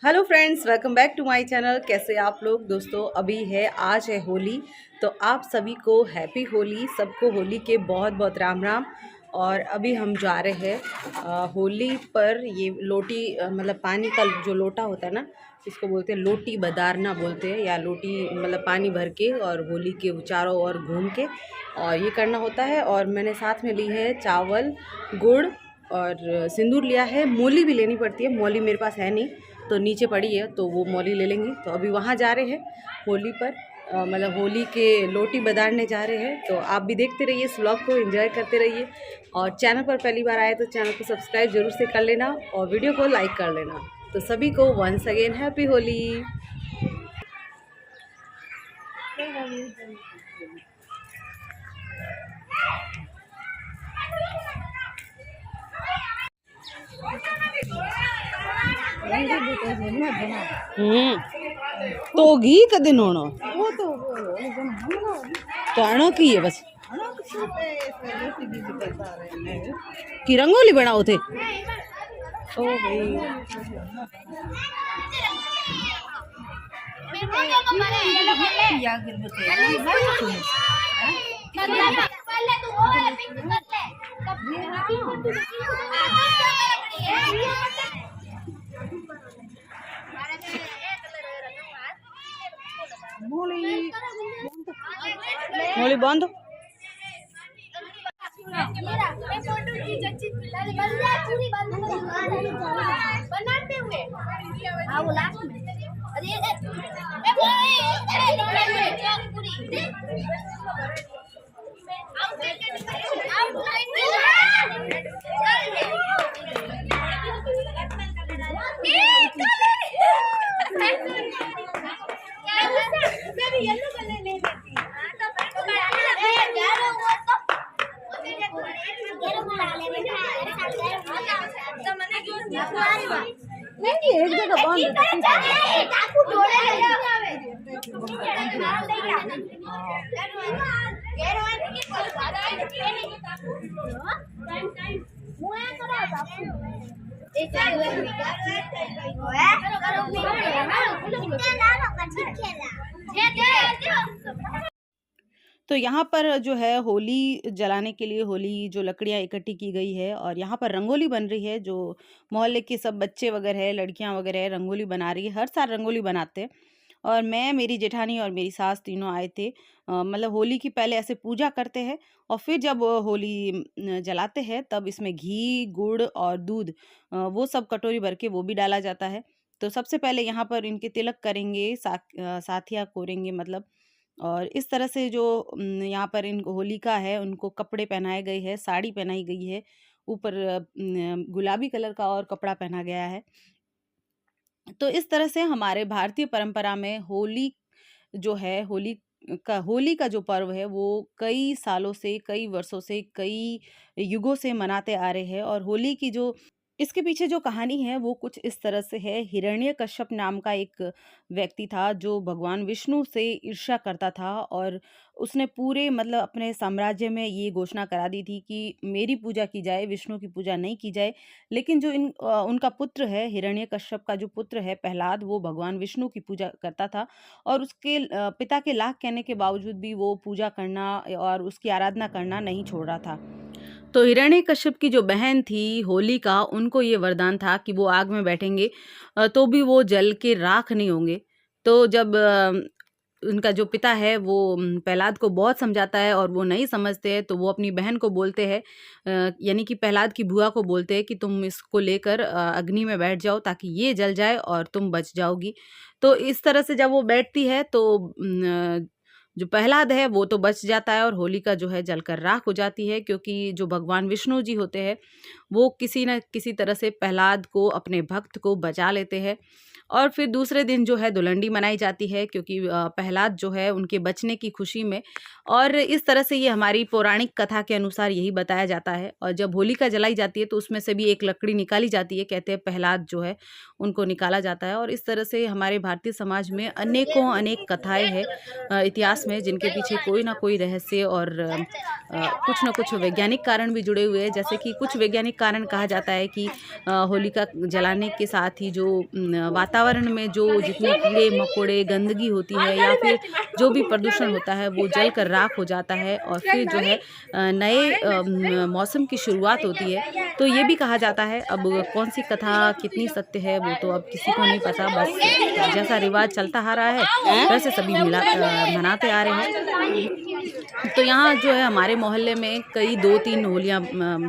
Hello friends, welcome back to my channel. कैसे आप लोग दोस्तों? आज है होली, तो आप सभी को हैप्पी होली। सबको होली के बहुत बहुत राम राम। और अभी हम जा रहे हैं होली पर। ये लोटी मतलब पानी का जो लोटा होता है ना, इसको बोलते हैं लोटी बदारना बोलते हैं, या लोटी मतलब पानी भर के और होली के चारों ओर घूम के और ये करना होता है। और मैंने साथ में ली है चावल, गुड़ और सिंदूर लिया है। मोली भी लेनी पड़ती है, मोली मेरे पास है नहीं तो नीचे पड़ी है, तो वो मौली ले लेंगे। तो अभी वहाँ जा रहे हैं होली पर, मतलब होली के लोटी बदारने जा रहे हैं। तो आप भी देखते रहिए, इस व्लॉग को एंजॉय करते रहिए। और चैनल पर पहली बार आए तो चैनल को सब्सक्राइब जरूर से कर लेना और वीडियो को लाइक कर लेना। तो सभी को वंस अगेन हैप्पी होली। तो घी कदे नोनो तो आणो की है बस की रंगोली बनाओ थे। ओ भाई मोली बंद। बनाते हुए हाँ वो लास्ट में एक जगह तो यहाँ पर जो है होली जलाने के लिए होली जो लकड़ियाँ इकट्ठी की गई है और यहाँ पर रंगोली बन रही है। जो मोहल्ले के सब बच्चे वगैरह है, लड़कियाँ वगैरह है, रंगोली बना रही है। हर साल रंगोली बनाते हैं। और मैं, मेरी जेठानी और मेरी सास तीनों आए थे। मतलब होली की पहले ऐसे पूजा करते हैं और फिर जब होली जलाते हैं तब इसमें घी, गुड़ और दूध वो सब कटोरी भर के वो भी डाला जाता है। तो सबसे पहले यहाँ पर इनके तिलक करेंगे, साथिया कोरेंगे मतलब। और इस तरह से जो यहाँ पर इन होलिका है उनको कपड़े पहनाए गए हैं, साड़ी पहनाई गई है, ऊपर गुलाबी कलर का और कपड़ा पहना गया है। तो इस तरह से हमारे भारतीय परंपरा में होली जो है, होली का जो पर्व है वो कई सालों से, कई वर्षों से, कई युगों से मनाते आ रहे हैं। और होली की जो इसके पीछे जो कहानी है वो कुछ इस तरह से है। हिरण्यकश्यप नाम का एक व्यक्ति था जो भगवान विष्णु से ईर्ष्या करता था और उसने पूरे मतलब अपने साम्राज्य में ये घोषणा करा दी थी कि मेरी पूजा की जाए, विष्णु की पूजा नहीं की जाए। लेकिन जो उनका पुत्र है, हिरण्यकश्यप का जो पुत्र है प्रहलाद, वो भगवान विष्णु की पूजा करता था और उसके पिता के लाख कहने के बावजूद भी वो पूजा करना और उसकी आराधना करना नहीं छोड़ रहा था। तो हिरण्यकश्यप की जो बहन थी होलिका, उनको ये वरदान था कि वो आग में बैठेंगे तो भी वो जल के राख नहीं होंगे। तो जब उनका जो पिता है वो प्रहलाद को बहुत समझाता है और वो नहीं समझते हैं, तो वो अपनी बहन को बोलते हैं, यानी कि प्रहलाद की बुआ को बोलते हैं कि तुम इसको लेकर अग्नि में बैठ जाओ ताकि ये जल जाए और तुम बच जाओगी। तो इस तरह से जब वो बैठती है तो जो प्रहलाद है वो तो बच जाता है और होलिका जो है जलकर राख हो जाती है, क्योंकि जो भगवान विष्णु जी होते हैं वो किसी न किसी तरह से प्रहलाद को, अपने भक्त को बचा लेते हैं। और फिर दूसरे दिन जो है धुलंडी मनाई जाती है, क्योंकि प्रहलाद जो है उनके बचने की खुशी में। और इस तरह से ये हमारी पौराणिक कथा के अनुसार यही बताया जाता है। और जब होलिका जलाई जाती है तो उसमें से भी एक लकड़ी निकाली जाती है, कहते हैं प्रहलाद जो है उनको निकाला जाता है। और इस तरह से हमारे भारतीय समाज में अनेकों अनेक कथाएं हैं, इतिहास साइंटिस्ट में जिनके पीछे कोई ना कोई रहस्य और कुछ ना कुछ वैज्ञानिक कारण भी जुड़े हुए हैं। जैसे कि कुछ वैज्ञानिक कारण कहा जाता है कि होलिका जलाने के साथ ही जो वातावरण में जो जितने कीड़े मकोड़े गंदगी होती है या फिर जो भी प्रदूषण होता है वो जल कर राख हो जाता है और फिर जो है नए मौसम की शुरुआत होती है। तो ये भी कहा जाता है। अब कौन सी कथा कितनी सत्य है वो तो अब किसी को नहीं पता, बस जैसा रिवाज चलता आ रहा है वैसे सभी मनाते आ रहे हैं। तो यहाँ जो है हमारे मोहल्ले में कई 2-3 होलियाँ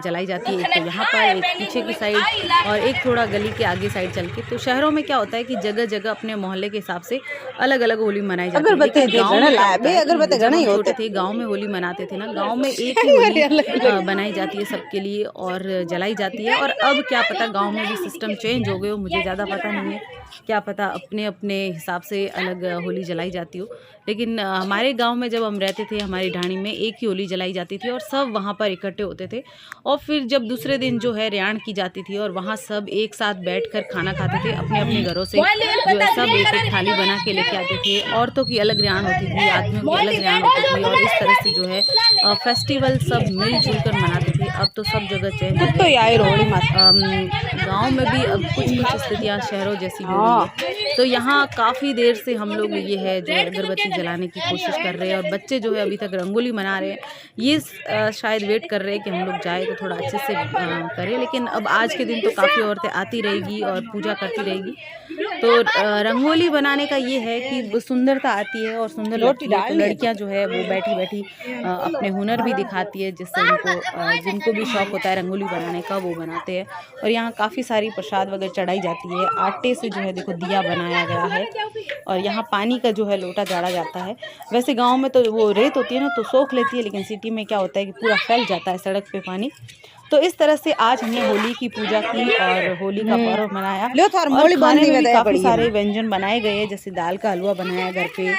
जलाई जाती है। एक तो यहाँ पर, एक पीछे की साइड और एक थोड़ा गली के आगे साइड चल के। तो शहरों में क्या होता है कि जगह जगह अपने मोहल्ले के हिसाब से अलग अलग होली मनाई जाती है। लेकिन गाँव में क्या होता है कि जब हम छोटे थे गाँव में होली मनाते थे ना, गाँव में एक ही होली बनाई जाती है सबके लिए और जलाई जाती है। और अब क्या पता गाँव में भी सिस्टम चेंज हो गए हो, मुझे ज़्यादा पता नहीं है, क्या पता अपने अपने हिसाब से अलग होली जलाई जाती हो। लेकिन हमारे गांव में जब हम रहते थे हमारी ढाणी में एक ही होली जलाई जाती थी और सब वहां पर इकट्ठे होते थे। और फिर जब दूसरे दिन जो है रेयाण की जाती थी और वहां सब एक साथ बैठकर खाना खाते थे अपने अपने घरों से, जो है सब एक एक थाली बना के लेके आते थे। औरतों की अलग रेयाण होती थी, आदमियों की अलग रेयाण होती थी और इस तरह से जो है फेस्टिवल सब मिलजुल कर मनाते थे। अब तो सब जगह चेंज हो गई। गाँव में भी अब कुछ स्थितियाँ शहरों जैसी हो गई है। तो यहाँ काफ़ी देर से हम लोग ये है जो अगरबत्ती जलाने की कोशिश कर रहे हैं और बच्चे जो है अभी तक रंगोली मना रहे हैं। ये शायद वेट कर रहे हैं कि हम लोग जाए तो थोड़ा अच्छे से करें। लेकिन अब आज के दिन तो काफ़ी औरतें आती रहेगी और पूजा करती रहेगी। तो रंगोली बनाने का ये है कि सुंदरता आती है और सुंदर लगती है। तो लड़कियाँ जो है वो बैठी बैठी अपने हुनर भी दिखाती है, जिससे उनको जिनको भी शौक़ होता है रंगोली बनाने का वो बनाते हैं। और यहाँ काफ़ी सारी प्रसाद वगैरह चढ़ाई जाती है। आटे से जो है देखो दिया बनाया गया है और यहाँ पानी का जो है लोटा गाड़ा जाता है। वैसे गांव में तो वो रेत होती है ना तो सोख लेती है, लेकिन सिटी में क्या होता है कि पूरा फैल जाता है सड़क पे पानी। तो इस तरह से आज हमने होली की पूजा की और होली का पर्व मनाया। और खाने में भी काफ़ी सारे व्यंजन बनाए गए हैं, जैसे दाल का हलवा बनाया घर पे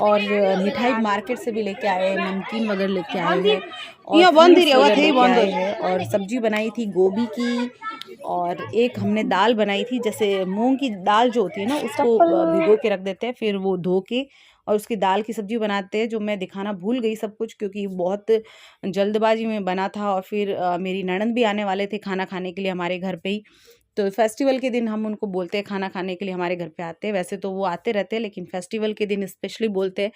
और मिठाई मार्केट से भी लेके आए, नमकीन वगैरह लेके आए हैं और सब्जी बनाई थी गोभी की। और एक हमने दाल बनाई थी, जैसे मूंग की दाल जो होती है ना उसको भिगो के रख देते हैं, फिर वो धो के और उसकी दाल की सब्जी बनाते हैं, जो मैं दिखाना भूल गई सब कुछ क्योंकि बहुत जल्दबाजी में बना था। और फिर मेरी ननंद भी आने वाले थे खाना खाने के लिए हमारे घर पे ही। तो फेस्टिवल के दिन हम उनको बोलते हैं खाना खाने के लिए हमारे घर पे आते हैं। वैसे तो वो आते रहते हैं लेकिन फेस्टिवल के दिन स्पेशली बोलते हैं।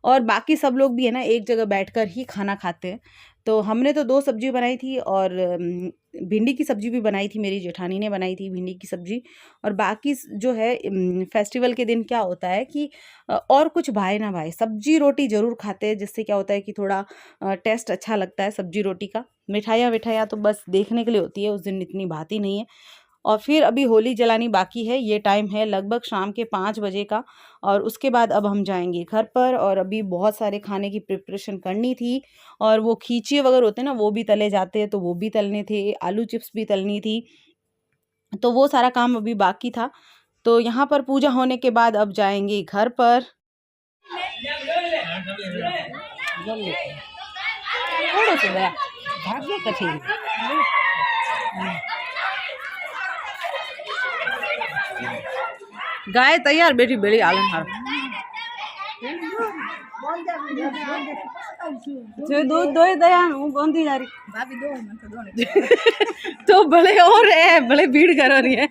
और बाकी सब लोग भी है ना एक जगह बैठकर ही खाना खाते हैं। तो हमने तो 2 सब्जी बनाई थी और भिंडी की सब्जी भी बनाई थी, मेरी जेठानी ने बनाई थी भिंडी की सब्जी। और बाकी जो है फेस्टिवल के दिन क्या होता है कि और कुछ भाए ना भाए सब्जी रोटी ज़रूर खाते हैं, जिससे क्या होता है कि थोड़ा टेस्ट अच्छा लगता है सब्जी रोटी का। मिठाइयाँ तो बस देखने के लिए होती है, उस दिन इतनी भाती नहीं है। और फिर अभी होली जलानी बाकी है। ये टाइम है लगभग शाम के 5 बजे का और उसके बाद अब हम जाएंगे घर पर। और अभी बहुत सारे खाने की प्रिपरेशन करनी थी और वो खींचे वगैरह होते हैं ना वो भी तले जाते हैं, तो वो भी तलने थे, आलू चिप्स भी तलनी थी। तो वो सारा काम अभी बाकी था। तो यहाँ पर पूजा होने के बाद अब जाएंगे घर पर। गाय तैयार बेटी बेड़ी आलन हार जो दूध दो दया हूँ बंदी जा रही भाभी दो तो बड़े और है बड़े भीड़ कर रही है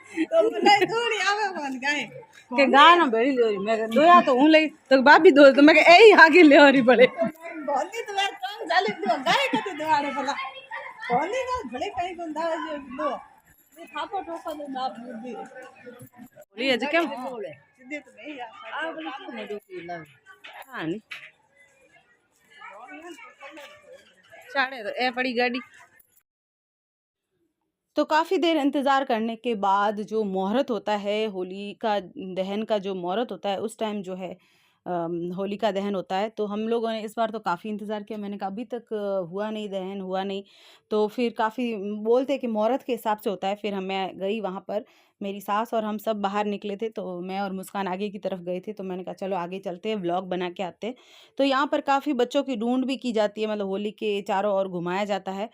के गाय ना बेड़ी ले रही मैं दोया तो हूँ ले तो भाभी दो तो मैं यही आगे ले रही बड़े बंदी तो यार काम चाले दो गाय कते दो आड़े भला बंदी ना बड़े कहीं बंदा दो ये थापो ठोका दो ना बुद्धि बोली आज क्या सीधे तो नहीं आ बोली क्यों नहीं दोती लग हां नहीं साढ़े तो ए पड़ी गाड़ी। तो काफ़ी देर इंतज़ार करने के बाद जो मुहूर्त होता है होली का दहन का जो मुहूर्त होता है उस टाइम जो है होली का दहन होता है। तो हम लोगों ने इस बार तो काफ़ी इंतज़ार किया, मैंने कहा अभी तक हुआ नहीं दहन हुआ नहीं। तो फिर काफ़ी बोलते कि मुहूर्त के हिसाब से होता है। फिर मैं गई वहाँ पर, मेरी सास और हम सब बाहर निकले थे, तो मैं और मुस्कान आगे की तरफ गए थे। तो मैंने कहा चलो आगे चलते हैं व्लॉग बना के आते हैं। तो यहाँ पर काफ़ी बच्चों की ढूंढ भी की जाती है, मतलब होली के चारों ओर घुमाया जाता है।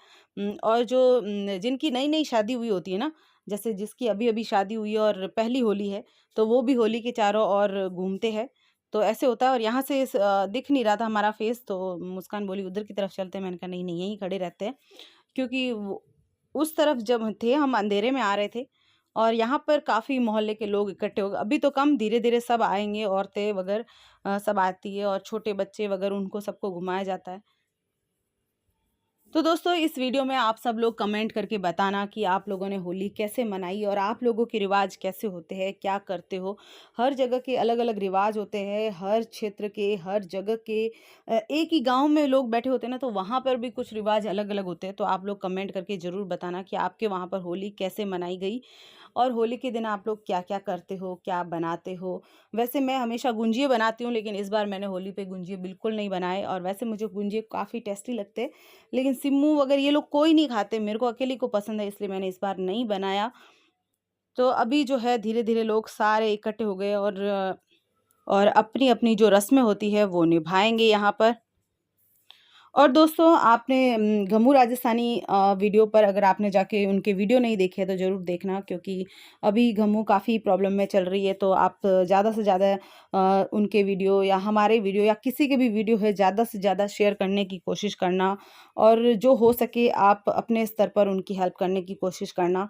और जो जिनकी नई नई शादी हुई होती है ना, जैसे जिसकी अभी अभी शादी हुई है और पहली होली है, तो वो भी होली के चारों ओर घूमते हैं। तो ऐसे होता है। और यहाँ से दिख नहीं रहा था हमारा फेस, तो मुस्कान बोली उधर की तरफ चलते हैं। मैंने कहा नहीं नहीं, यहीं खड़े रहते हैं, क्योंकि वो उस तरफ जब थे हम अंधेरे में आ रहे थे और यहाँ पर काफ़ी मोहल्ले के लोग इकट्ठे हो गए। अभी तो कम, धीरे-धीरे सब आएँगे, औरतें वगैरह सब आती है और छोटे बच्चे वगैरह उनको सबको घुमाया जाता है। तो दोस्तों, इस वीडियो में आप सब लोग कमेंट करके बताना कि आप लोगों ने होली कैसे मनाई और आप लोगों के रिवाज कैसे होते हैं, क्या करते हो। हर जगह के अलग-अलग रिवाज होते हैं, हर क्षेत्र के, हर जगह के एक ही गांव में लोग बैठे होते हैं ना, तो वहाँ पर भी कुछ रिवाज अलग-अलग होते हैं। तो आप लोग कमेंट करके ज़रूर बताना कि आपके वहाँ पर होली कैसे मनाई गई और होली के दिन आप लोग क्या-क्या करते हो, क्या बनाते हो। वैसे मैं हमेशा गुंजिये बनाती हूँ, लेकिन इस बार मैंने होली पे गुंजिये बिल्कुल नहीं बनाए और वैसे मुझे गुंजिये काफ़ी टेस्टी लगते हैं। लेकिन सिम्मू वगैरह ये लोग कोई नहीं खाते, मेरे को अकेले को पसंद है, इसलिए मैंने इस बार नहीं बनाया। तो अभी जो है धीरे-धीरे लोग सारे इकट्ठे हो गए और अपनी-अपनी जो रस्में होती है वो निभाएँगे यहाँ पर। और दोस्तों, आपने घमू राजस्थानी वीडियो पर अगर आपने जाके उनके वीडियो नहीं देखे तो ज़रूर देखना, क्योंकि अभी घमू काफ़ी प्रॉब्लम में चल रही है। तो आप ज़्यादा से ज़्यादा उनके वीडियो या हमारे वीडियो या किसी के भी वीडियो है ज़्यादा से ज़्यादा शेयर करने की कोशिश करना और जो हो सके आप अपने स्तर पर उनकी हेल्प करने की कोशिश करना,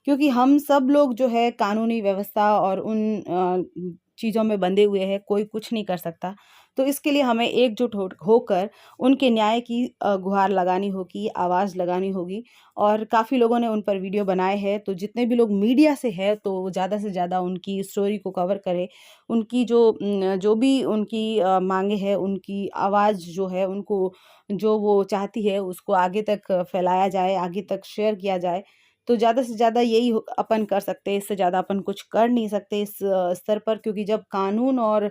क्योंकि हम सब लोग जो है कानूनी व्यवस्था और उन चीज़ों में बंधे हुए हैं, कोई कुछ नहीं कर सकता। तो इसके लिए हमें एकजुट होकर उनके न्याय की गुहार लगानी होगी, आवाज़ लगानी होगी। और काफ़ी लोगों ने उन पर वीडियो बनाए हैं, तो जितने भी लोग मीडिया से हैं तो ज़्यादा से ज़्यादा उनकी स्टोरी को कवर करें। उनकी जो भी उनकी माँगे हैं, उनकी आवाज़ जो है, उनको जो वो चाहती है उसको आगे तक फैलाया जाए, आगे तक शेयर किया जाए। तो ज़्यादा से ज़्यादा यही अपन कर सकते हैं, इससे ज़्यादा अपन कुछ कर नहीं सकते इस स्तर पर, क्योंकि जब कानून और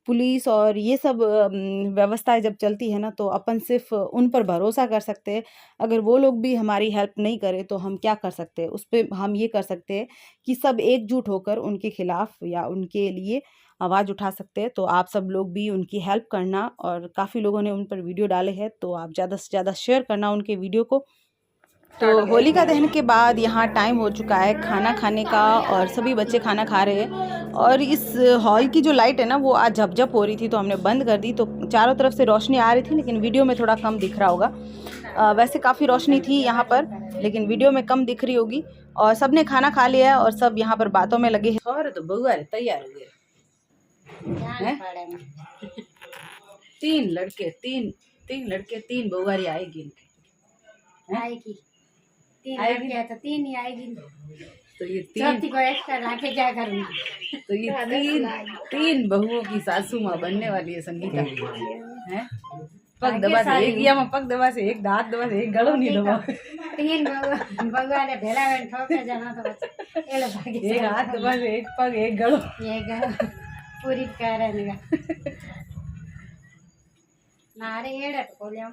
पुलिस और ये सब व्यवस्थाएँ जब चलती है ना, तो अपन सिर्फ़ उन पर भरोसा कर सकते हैं। अगर वो लोग भी हमारी हेल्प नहीं करें तो हम क्या कर सकते हैं? उस पे हम ये कर सकते हैं कि सब एकजुट होकर उनके खिलाफ या उनके लिए आवाज़ उठा सकते हैं। तो आप सब लोग भी उनकी हेल्प करना और काफ़ी लोगों ने उन पर वीडियो डाले हैं, तो आप ज़्यादा से ज़्यादा शेयर करना उनके वीडियो को। तो होलिका दहन के बाद यहाँ टाइम हो चुका है खाना खाने का और सभी बच्चे खाना खा रहे हैं। और इस हॉल की जो लाइट है ना, वो आज झपझप हो रही थी, तो हमने बंद कर दी। तो चारों तरफ से रोशनी आ रही थी, लेकिन वीडियो में थोड़ा कम दिख रहा होगा। वैसे काफ़ी रोशनी थी यहाँ पर, लेकिन वीडियो में कम दिख रही होगी। और सब ने खाना खा लिया है और सब यहाँ पर बातों में लगे हैं। और तो बउआ तैयार हो गए, तीन लड़के तीन बउआरी आएगी, तीन लड़के हैं तो तीन ही आएगी। तो ये चौथी को एक्स्ट्रा लाके क्या करूँगी? तो ये तीन बहुओं की सासू माँ बनने वाली है संगीता है। पग दबा से एक, या मैं पग दबा से एक, हाथ दबा से एक, गलो नहीं दबा। तीन बउआ ने ढेला में ठोके जाना तो बस एलो भागी, एक हाथ दबा से एक पग एक गलो, ये गलो पूरी करने का नारे एड़ा तो बोलिया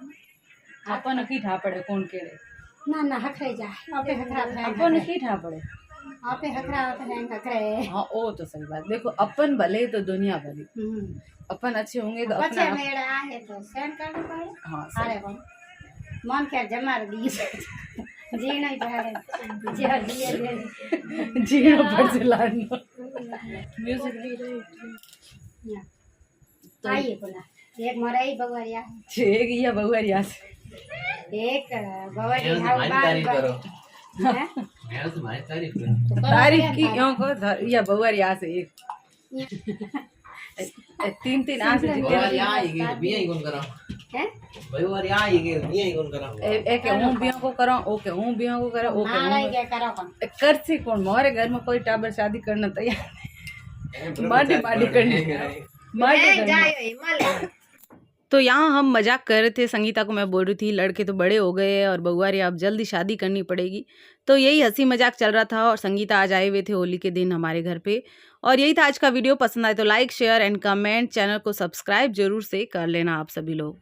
अपन की ठा पड़े कौन केड़े ना हखरे जा आपे हखरा अपन की ठा पड़े आपे हखरा आपे हखरे। हाँ, ओ तो सही बात। देखो, अपन भले तो दुनिया भली, अपन अच्छे होंगे तो अपना मेरा है तो सहन करना पड़े। हाँ, अरे कौन मन क्या जमा दी जी नहीं जा रहे जी पर से लाना म्यूजिक भी रही तो आइए बोला एक मराई बगवारिया एक या बगवारिया से एक बगवारी हाउ बार तारीफ की क्यों को या बगवारिया से एक तीन तीन आ से और यहाँ ही गए बिया ही कौन करा हैं भाई और यहाँ ही गए बिया ही कौन करा एक हूं बिया को करा, ओके हूं बिया को करा, ओके नाराई क्या करो कौन कर से कौन मोरे घर में कोई टाबर शादी करना तैयार नहीं, माटी करनी माटी। तो यहाँ हम मजाक कर रहे थे, संगीता को मैं बोल रही थी लड़के तो बड़े हो गए हैं और बगुआरी अब जल्दी शादी करनी पड़ेगी। तो यही हंसी मजाक चल रहा था और संगीता आज आए हुए थे होली के दिन हमारे घर पे। और यही था आज का वीडियो। पसंद आए तो like share and comment, channel को सब्सक्राइब जरूर से कर लेना आप सभी लोग।